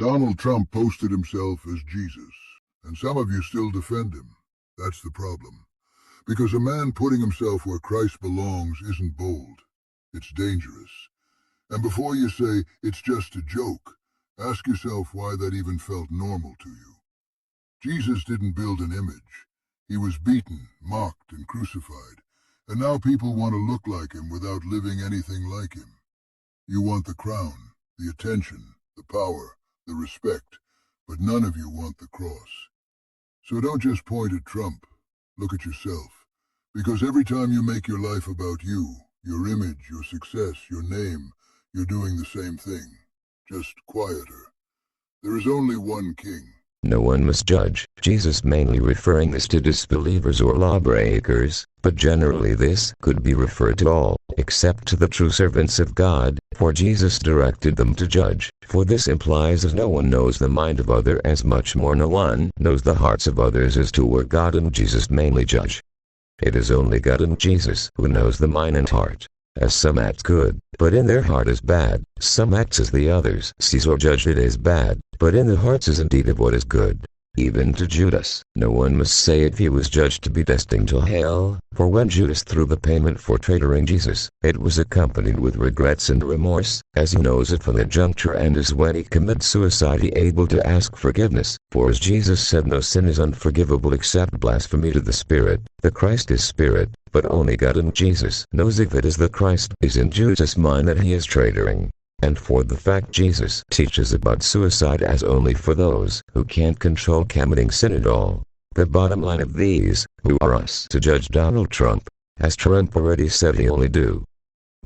Donald Trump posted himself as Jesus, and some of you still defend him. That's the problem. Because a man putting himself where Christ belongs isn't bold. It's dangerous. And before you say, it's just a joke, ask yourself why that even felt normal to you. Jesus didn't build an image. He was beaten, mocked, and crucified. And now people want to look like him without living anything like him. You want the crown, the attention, the power, the respect, but none of you want the cross. So don't just point at Trump. Look at yourself. Because every time you make your life about you, your image, your success, your name, you're doing the same thing, just quieter. There is only one king. No one must judge, Jesus mainly referring this to disbelievers or lawbreakers, but generally this could be referred to all, except to the true servants of God, for Jesus directed them to judge, for this implies as no one knows the mind of other as much more no one knows the hearts of others as to where God and Jesus mainly judge. It is only God and Jesus who knows the mind and heart. As some act good, but in their heart is bad, some acts as the others sees or judge it as bad, but in the hearts is indeed of what is good. Even to Judas, no one must say if he was judged to be destined to hell, for when Judas threw the payment for traitoring Jesus, it was accompanied with regrets and remorse, as he knows it from the juncture and is when he commits suicide he able to ask forgiveness, for as Jesus said no sin is unforgivable except blasphemy to the Spirit, the Christ is Spirit, but only God and Jesus knows if it is the Christ is in Judas' mind that he is traitoring. And for the fact Jesus teaches about suicide as only for those who can't control committing sin at all. The bottom line of these, who are us to judge Donald Trump, as Trump already said he only do.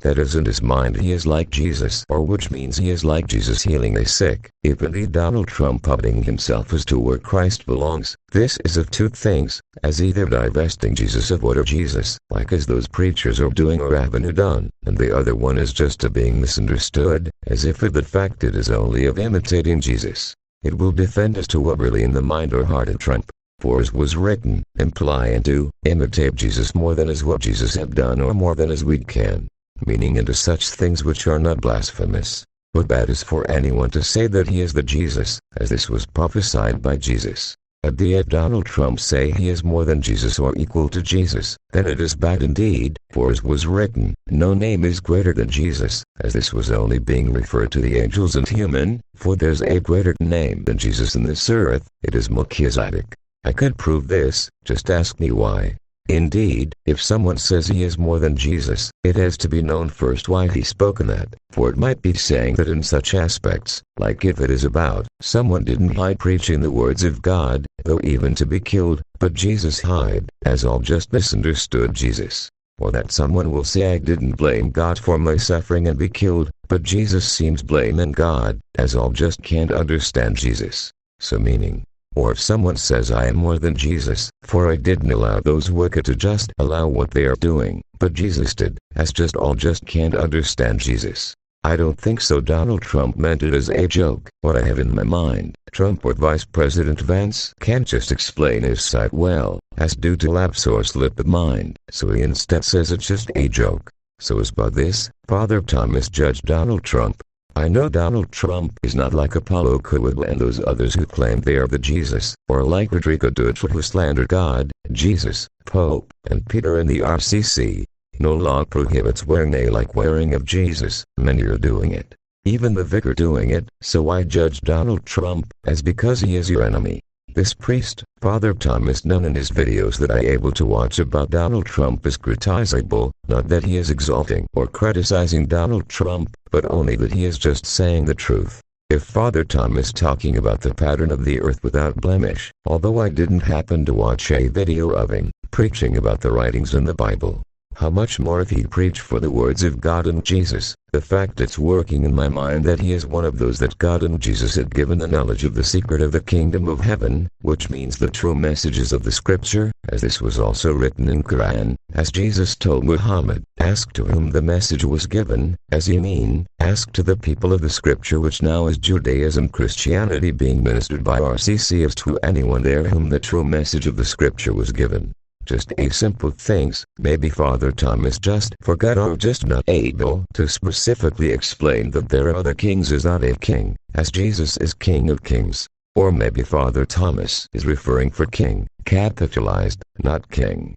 That is in his mind he is like Jesus, or which means he is like Jesus healing the sick, if indeed Donald Trump putting himself as to where Christ belongs. This is of two things, as either divesting Jesus of what of Jesus, like as those preachers are doing or haven't done, and the other one is just a being misunderstood, as if it the fact it is only of imitating Jesus. It will defend as to what really in the mind or heart of Trump. For as was written, imply and do, imitate Jesus more than as what Jesus have done or more than as we can. Meaning into such things which are not blasphemous. But bad is for anyone to say that he is the Jesus, as this was prophesied by Jesus. And yet Donald Trump say he is more than Jesus or equal to Jesus, then it is bad indeed, for as was written, no name is greater than Jesus, as this was only being referred to the angels and human, for there's a greater name than Jesus in this earth, it is Melchizedek. I could prove this, just ask me why. Indeed, if someone says he is more than Jesus, it has to be known first why he spoken that, for it might be saying that in such aspects, like if it is about, someone didn't hide preaching the words of God, though even to be killed, but Jesus hide, as all just misunderstood Jesus. Or that someone will say I didn't blame God for my suffering and be killed, but Jesus seems blaming God, as all just can't understand Jesus. So meaning, or if someone says I am more than Jesus, for I didn't allow those wicked to just allow what they are doing, but Jesus did, as just all just can't understand Jesus. I don't think so. Donald Trump meant it as a joke. What I have in my mind, Trump or Vice President Vance can't just explain his side well, as due to lapse or slip of mind, so he instead says it's just a joke. So as by this, Father Thomas judged Donald Trump. I know Donald Trump is not like Apollo Coelho and those others who claim they are the Jesus, or like Rodrigo Duterte who slander God, Jesus, Pope, and Peter in the RCC. No law prohibits wearing a like wearing of Jesus, many are doing it. Even the vicar doing it, so I judge Donald Trump, as because he is your enemy. This priest, Father Thomas Nunn in his videos that I able to watch about Donald Trump is criticizable, not that he is exalting or criticizing Donald Trump, but only that he is just saying the truth. If Father Thomas talking about the pattern of the earth without blemish, although I didn't happen to watch a video of him, preaching about the writings in the Bible, how much more if he preached for the words of God and Jesus, the fact it's working in my mind that he is one of those that God and Jesus had given the knowledge of the secret of the kingdom of heaven, which means the true messages of the scripture, as this was also written in Quran, as Jesus told Muhammad, ask to whom the message was given, as ye mean, ask to the people of the scripture which now is Judaism Christianity being ministered by RCC as to anyone there whom the true message of the scripture was given. just a simple things. Maybe Father Thomas just forgot or just not able to specifically explain that there are other kings is not a king, as Jesus is King of Kings. Or maybe Father Thomas is referring for king, capitalized, not king.